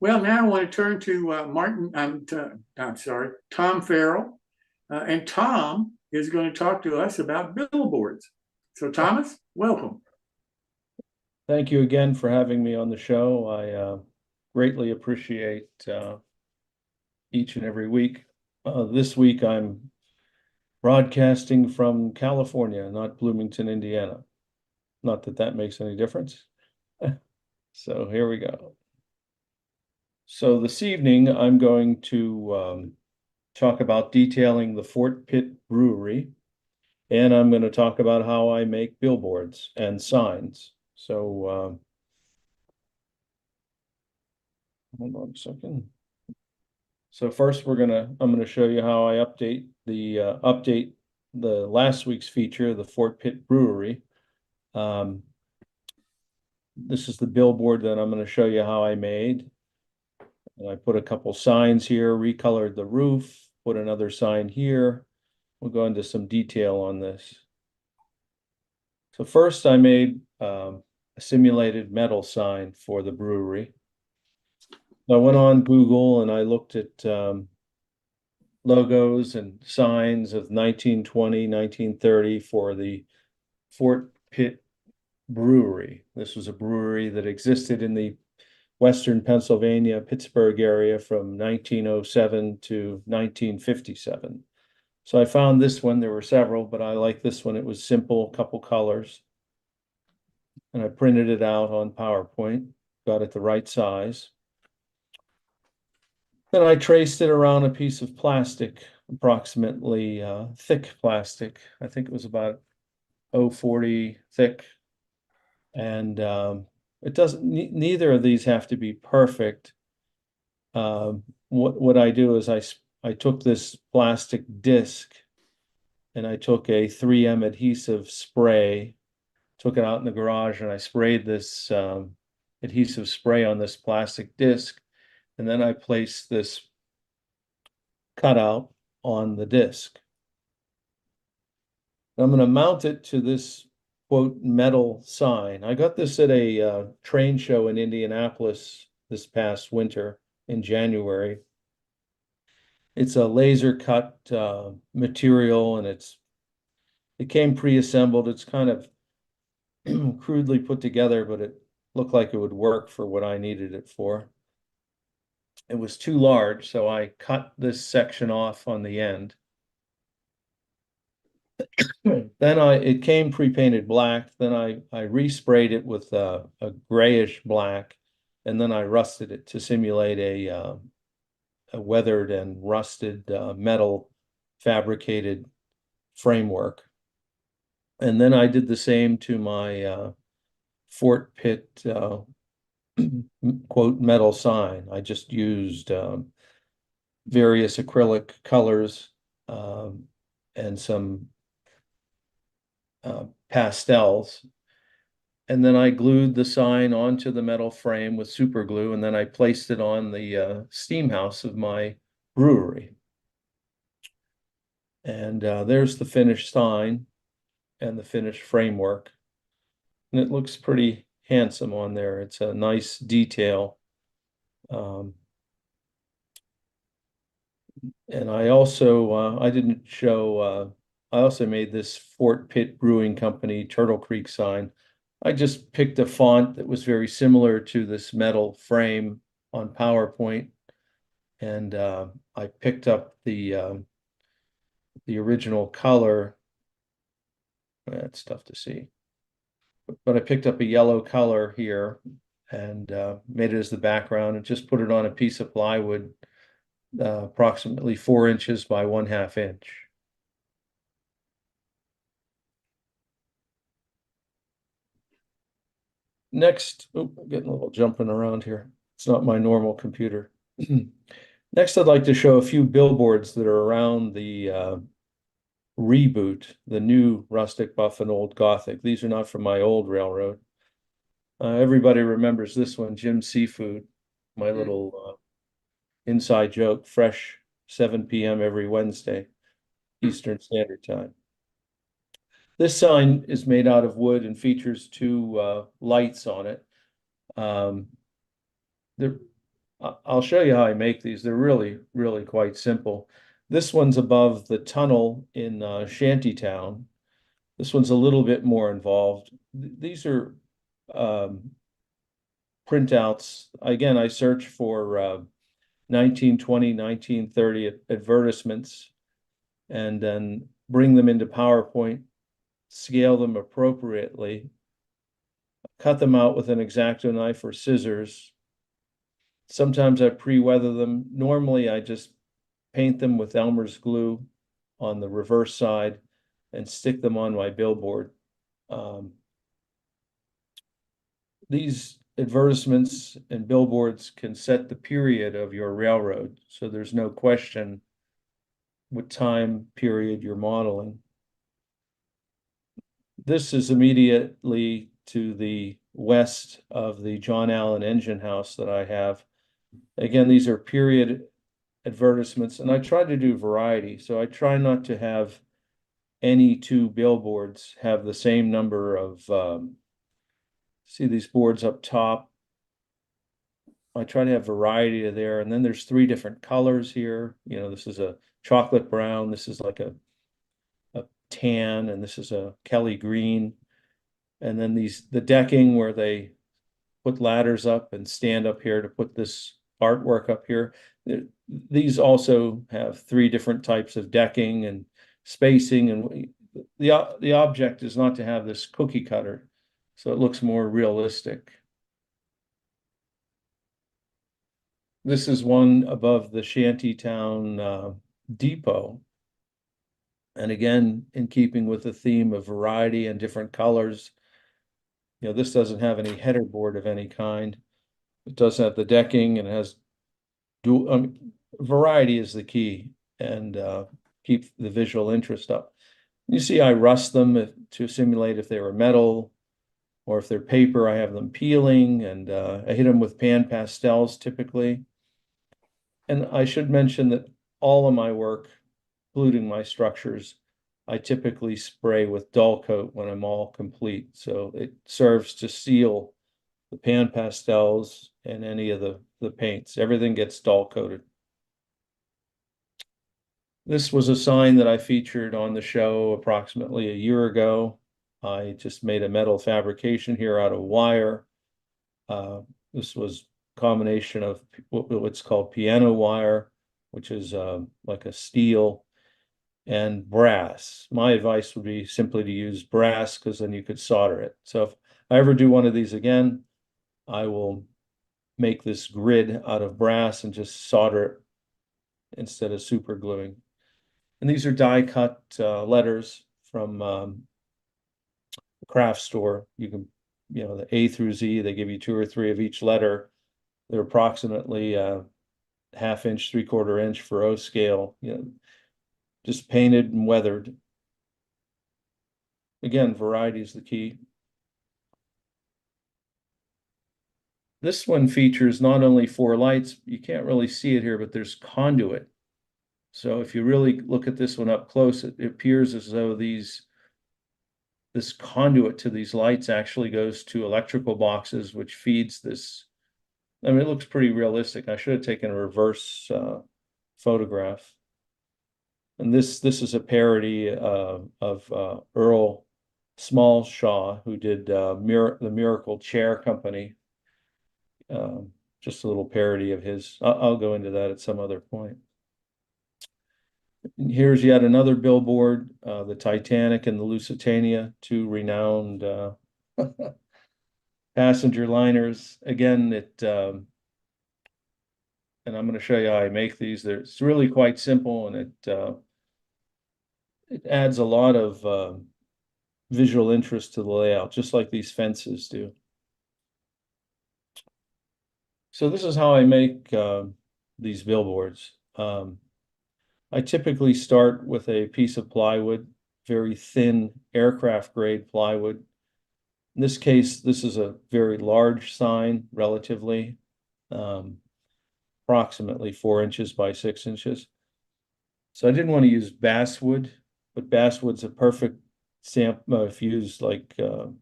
Well, now I want to turn to I'm sorry, Tom Farrell. And Tom is going to talk to us about billboards. So, Thomas, welcome. Thank you again for having me on the show. I greatly appreciate each and every week. This week I'm broadcasting from California, not Bloomington, Indiana. Not that that makes any difference. So here we go. So this evening I'm going to talk about detailing the Fort Pitt Brewery, and I'm going to talk about how I make billboards and signs. So hold on a second. So first I'm going to show you how I update the last week's feature, the Fort Pitt Brewery. This is the billboard that I'm going to show you how I made. And I put a couple signs here, recolored the roof, put another sign here. We'll go into some detail on this. So first I made a simulated metal sign for the brewery. I went on Google and I looked at logos and signs of 1920, 1930 for the Fort Pitt Brewery. This was a brewery that existed in the Western Pennsylvania, Pittsburgh area from 1907 to 1957. So I found this one. There were several, but I like this one. It was simple, a couple colors. And I printed it out on PowerPoint, got it the right size. Then I traced it around a piece of plastic, approximately thick plastic. I think it was about 0.40 thick. And it doesn't, neither of these have to be perfect. What I do is I took this plastic disc and I took a 3M adhesive spray, took it out in the garage, and I sprayed this adhesive spray on this plastic disc. And then I placed this cutout on the disc. I'm going to mount it to this quote metal sign. I got this at a train show in Indianapolis this past winter in January. It's a laser cut material, and it came pre-assembled. It's kind of crudely put together, but it looked like it would work for what I needed it for. It was too large, so I cut this section off on the end. Then it came pre-painted black. Then I resprayed it with a grayish black, and then I rusted it to simulate a weathered and rusted metal fabricated framework. And then I did the same to my Fort Pitt quote metal sign. I just used various acrylic colors and some pastels. And then I glued the sign onto the metal frame with super glue, and then I placed it on the steam house of my brewery. And there's the finished sign and the finished framework. And it looks pretty handsome on there. It's a nice detail. And I also, I didn't show, I also made this Fort Pitt Brewing Company Turtle Creek sign. I just picked a font that was very similar to this metal frame on PowerPoint. And I picked up the original color. That's tough to see. But I picked up a yellow color here and made it as the background and just put it on a piece of plywood, approximately 4 inches by 1/2 inch. Next, I'm getting a little jumping around here. It's not my normal computer. Next, I'd like to show a few billboards that are around the reboot, the new Rustic, Buff, and Old Gothic. These are not from my old railroad. Everybody remembers this one, Jim Seafood, my little inside joke, fresh 7 p.m. every Wednesday, Eastern Standard Time. This sign is made out of wood and features 2 lights on it. I'll show you how I make these. They're really, really quite simple. This one's above the tunnel in Shantytown. This one's a little bit more involved. These are um, printouts. Again, I search for 1920, 1930 advertisements and then bring them into PowerPoint, scale them appropriately, cut them out with an X-Acto knife or scissors. Sometimes I pre-weather them. Normally, I just paint them with Elmer's glue on the reverse side and stick them on my billboard. These advertisements and billboards can set the period of your railroad, so there's no question what time period you're modeling. This is immediately to the west of the John Allen engine house that I have. Again, these are period advertisements, and I try to do variety. So I try not to have any two billboards have the same number of, see these boards up top. I try to have variety there. And then there's three different colors here. You know, this is a chocolate brown, this is like a tan, and this is a Kelly green. And then the decking where they put ladders up and stand up here to put this artwork up here. These also have three different types of decking and spacing, and the object is not to have this cookie cutter, so it looks more realistic. This is one above the Shantytown depot. And again, in keeping with the theme of variety and different colors, you know, this doesn't have any header board of any kind. It does have the decking and it has dual, variety is the key, and keep the visual interest up. You see, I rust them to simulate if they were metal, or if they're paper, I have them peeling, and I hit them with pan pastels typically. And I should mention that all of my work, including my structures, I typically spray with dull coat when I'm all complete. So it serves to seal the pan pastels and any of the paints. Everything gets dull coated. This was a sign that I featured on the show approximately a year ago. I just made a metal fabrication here out of wire. This was a combination of what's called piano wire, which is like a steel, and brass. My advice would be simply to use brass, because then you could solder it. So if I ever do one of these again, I will make this grid out of brass and just solder it instead of super gluing. And these are die cut letters from a craft store. You can, you know, the A through Z, they give you 2 or 3 of each letter. They're approximately 1/2 inch, 3/4 inch for O scale, you know, just painted and weathered. Again, variety is the key. This one features not only 4 lights, you can't really see it here, but there's conduit. So if you really look at this one up close, it appears as though this conduit to these lights actually goes to electrical boxes, which feeds this. I mean, it looks pretty realistic. I should have taken a reverse photograph. And this is a parody of Earl Smallshaw, who did the Miracle Chair Company. Just a little parody of his. I'll go into that at some other point. Here's yet another billboard, the Titanic and the Lusitania, 2 renowned passenger liners. Again, and I'm going to show you how I make these. It's really quite simple, and it adds a lot of visual interest to the layout, just like these fences do. So this is how I make these billboards. I typically start with a piece of plywood, very thin aircraft grade plywood. In this case, this is a very large sign, relatively, approximately 4 inches by 6 inches. So I didn't want to use basswood, but basswood's a perfect sample. If you use like a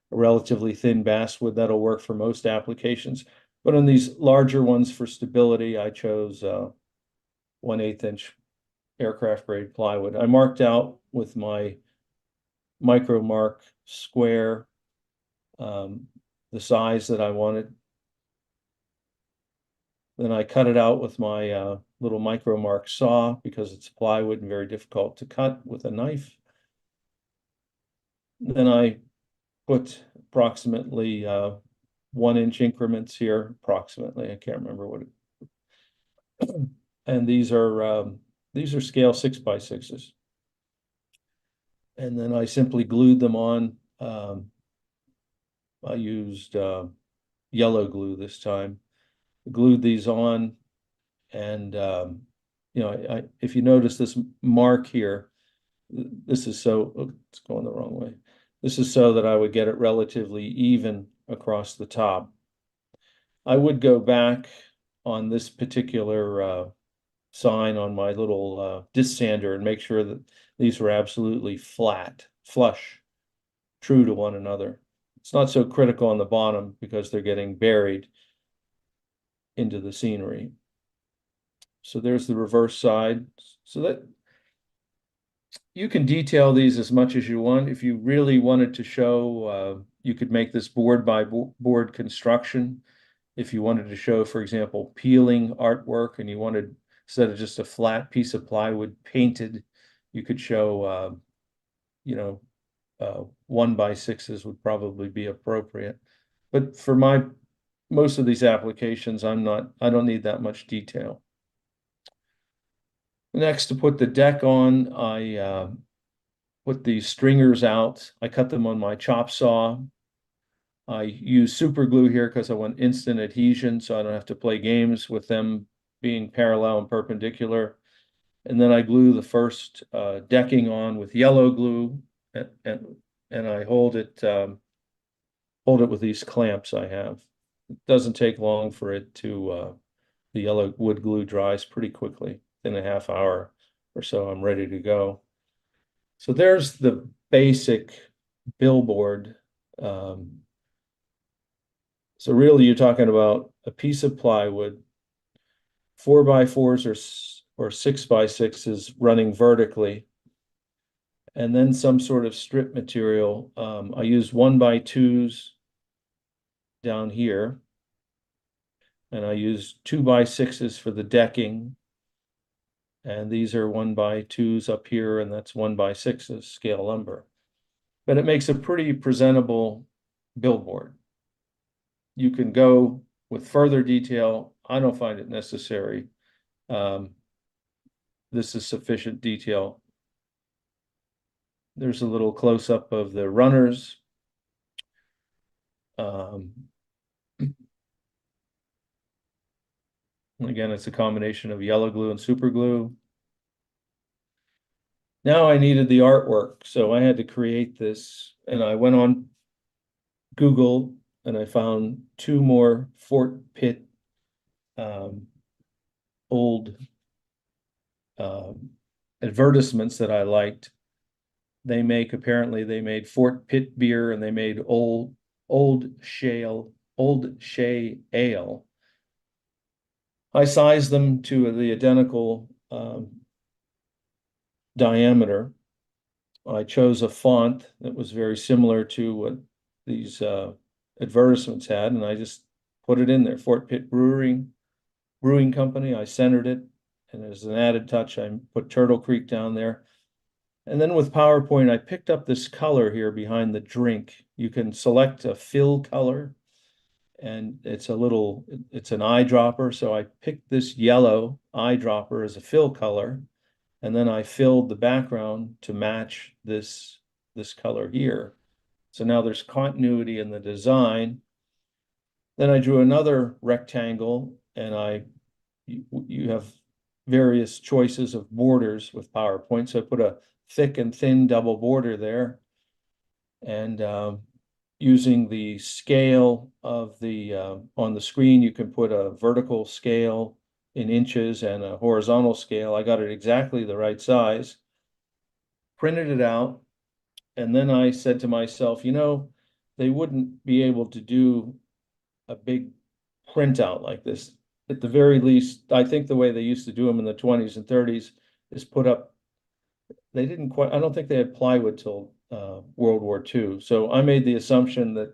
relatively thin basswood, that'll work for most applications. But on these larger ones for stability, I chose 1/8 inch aircraft grade plywood. I marked out with my micro mark square the size that I wanted. Then I cut it out with my little micro mark saw because it's plywood and very difficult to cut with a knife. Then I put approximately 1 inch increments here, approximately. I can't remember what it. And these are scale 6x6s. And then I simply glued them on. I used yellow glue this time. Glued these on, and you know, if you notice this mark here, this is so it's going the wrong way. This is so that I would get it relatively even across the top. I would go back on this particular sign on my little disc sander and make sure that these were absolutely flat, flush, true to one another. It's not so critical on the bottom because they're getting buried into the scenery. So there's the reverse side. So that you can detail these as much as you want. If you really wanted to show, you could make this board by board construction. If you wanted to show, for example, peeling artwork and you wanted, instead of just a flat piece of plywood painted, you could show, you know, 1x6s would probably be appropriate. But for most of these applications, I don't need that much detail. Next, to put the deck on, I put the stringers out. I cut them on my chop saw. I use super glue here because I want instant adhesion, so I don't have to play games with them being parallel and perpendicular. And then I glue the first decking on with yellow glue, and I hold it with these clamps I have. It doesn't take long for it to the yellow wood glue dries pretty quickly. In a half hour or so, I'm ready to go. So there's the basic billboard. So really, you're talking about a piece of plywood, 4x4s or 6x6s running vertically, and then some sort of strip material. I use 1x2s down here, and I use 2x6s for the decking. And these are 1x2s up here, and that's 1x6s scale lumber. But it makes a pretty presentable billboard. You can go with further detail. I don't find it necessary. This is sufficient detail. There's a little close-up of the runners. Again, it's a combination of yellow glue and super glue. Now I needed the artwork, so I had to create this, and I went on Google and I found 2 more Fort Pitt old advertisements that I liked. Apparently they made Fort Pitt Beer, and they made Old Shay Ale. I sized them to the identical diameter. I chose a font that was very similar to what these advertisements had, and I just put it in there. Fort Pitt Brewing Company. I centered it, and as an added touch, I put Turtle Creek down there. And then with PowerPoint, I picked up this color here behind the drink. You can select a fill color, and it's an eyedropper. So I picked this yellow eyedropper as a fill color, and then I filled the background to match this color here. So now there's continuity in the design. Then I drew another rectangle, and you have various choices of borders with PowerPoint. So I put a thick and thin double border there, and using the scale of the on the screen, you can put a vertical scale in inches and a horizontal scale. I got it exactly the right size, printed it out, and then I said to myself, you know, they wouldn't be able to do a big printout like this. At the very least, I think the way they used to do them in the 20s and 30s is put up. They didn't quite, I don't think they had plywood till World War II. So I made the assumption that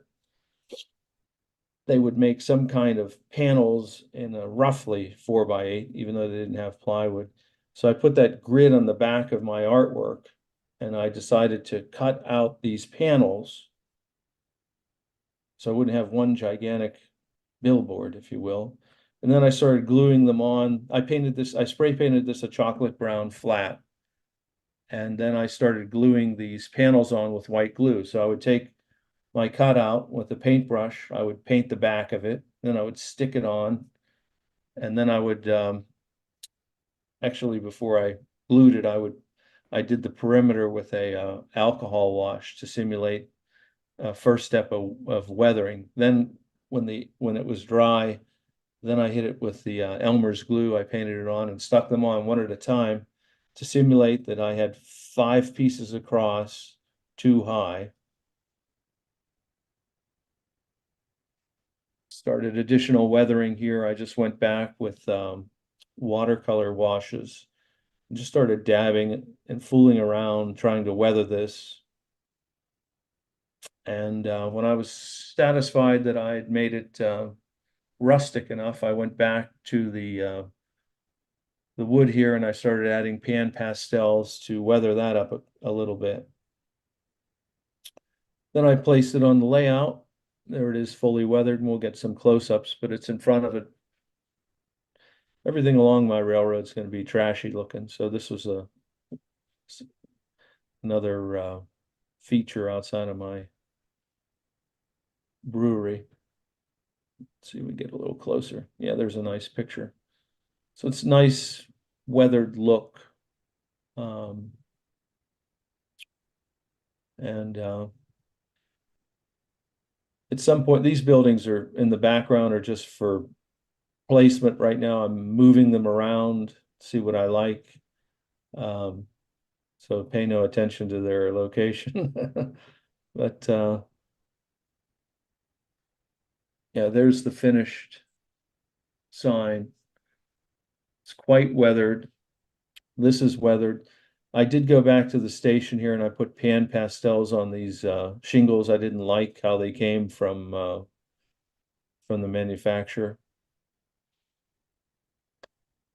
they would make some kind of panels in a roughly 4x8, even though they didn't have plywood. So I put that grid on the back of my artwork, and I decided to cut out these panels so I wouldn't have one gigantic billboard, if you will. And then I started gluing them on. I spray painted this a chocolate brown flat. And then I started gluing these panels on with white glue. So I would take my cutout with a paintbrush, I would paint the back of it, then I would stick it on. And then I would, actually, before I glued it, I did the perimeter with a alcohol wash to simulate first step of weathering. Then when it was dry, then I hit it with the Elmer's glue. I painted it on and stuck them on one at a time to simulate that I had 5 pieces across, 2 high. Started additional weathering here. I just went back with watercolor washes and just started dabbing and fooling around trying to weather this. And when I was satisfied that I had made it rustic enough, I went back to the wood here and I started adding pan pastels to weather that up a little bit. Then I placed it on the layout. There it is, fully weathered, and we'll get some close-ups, but it's in front of it. Everything along my railroad's going to be trashy looking, so this was another feature outside of my brewery. Let's see if we get a little closer. Yeah, there's a nice picture. So it's nice weathered look. And at some point, these buildings are in the background are just for placement right now. I'm moving them around, see what I like. So pay no attention to their location. But yeah, there's the finished sign. It's quite weathered. This is weathered. I did go back to the station here and I put pan pastels on these shingles. I didn't like how they came from the manufacturer.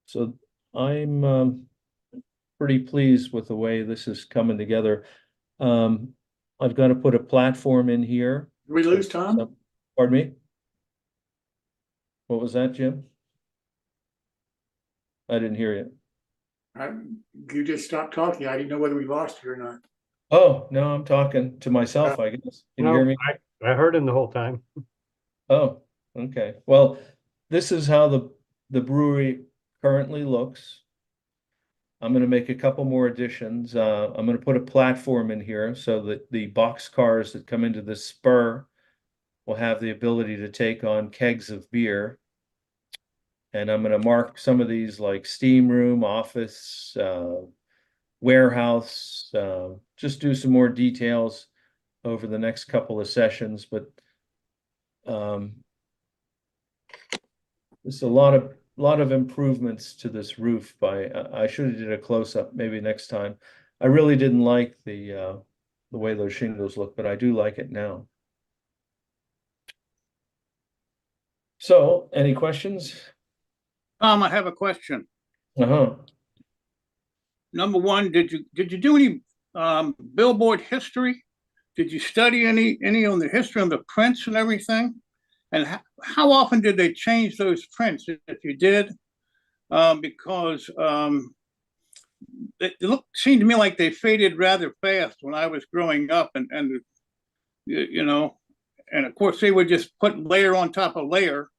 So I'm pretty pleased with the way this is coming together. I've got to put a platform in here. Did we lose Tom? So, pardon me? What was that, Jim? I didn't hear you. You just stopped talking. I didn't know whether we lost you or not. Oh, no, I'm talking to myself, I guess. Can you hear me? I heard him the whole time. Oh, okay. Well, this is how the brewery currently looks. I'm going to make a couple more additions. I'm going to put a platform in here so that the box cars that come into this spur will have the ability to take on kegs of beer. And I'm going to mark some of these like steam room, office, warehouse, just do some more details over the next couple of sessions. But there's a lot of improvements to this roof. I should have did a close-up maybe next time. I really didn't like the way those shingles look, but I do like it now. So, any questions? Tom, I have a question. Uh-huh. Number one, did you do any billboard history? Did you study any on the history of the prints and everything? And how often did they change those prints if you did? Because it seemed to me like they faded rather fast when I was growing up, and you know, and of course they would just put layer on top of layer.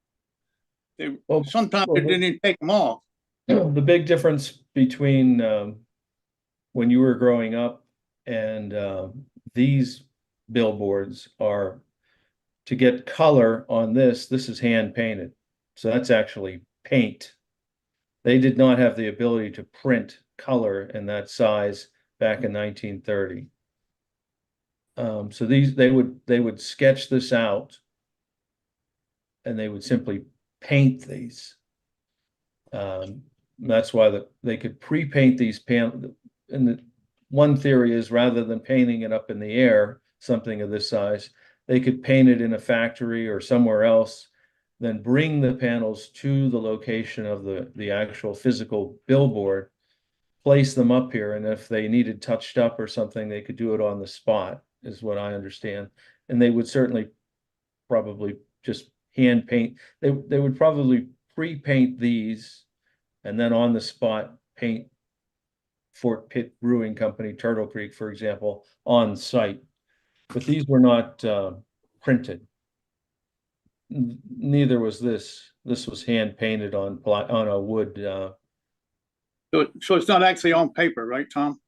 Sometimes they didn't even take them off. The big difference between when you were growing up and these billboards are to get color on this is hand painted. So that's actually paint. They did not have the ability to print color in that size back in 1930. So they would sketch this out and they would simply paint these. That's why they could pre-paint these panels. And the one theory is rather than painting it up in the air, something of this size, they could paint it in a factory or somewhere else, then bring the panels to the location of the actual physical billboard, place them up here, and if they needed touched up or something, they could do it on the spot, is what I understand. And they would certainly probably just hand paint. They would probably pre-paint these and then on the spot paint Fort Pitt Brewing Company, Turtle Creek, for example, on site. But these were not printed. Neither was this. This was hand painted on a wood. So it's not actually on paper, right, Tom?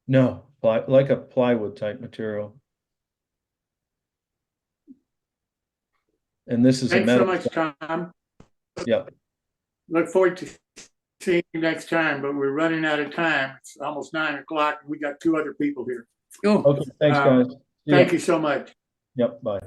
No, like a plywood type material. And this is Thanks a so metal. much, Tom. Yeah. Look forward to seeing you next time, but we're running out of time. It's almost 9 o'clock. We got 2 other people here. Oh, Okay. Thanks, guys. Thank you so much. Yep. Bye.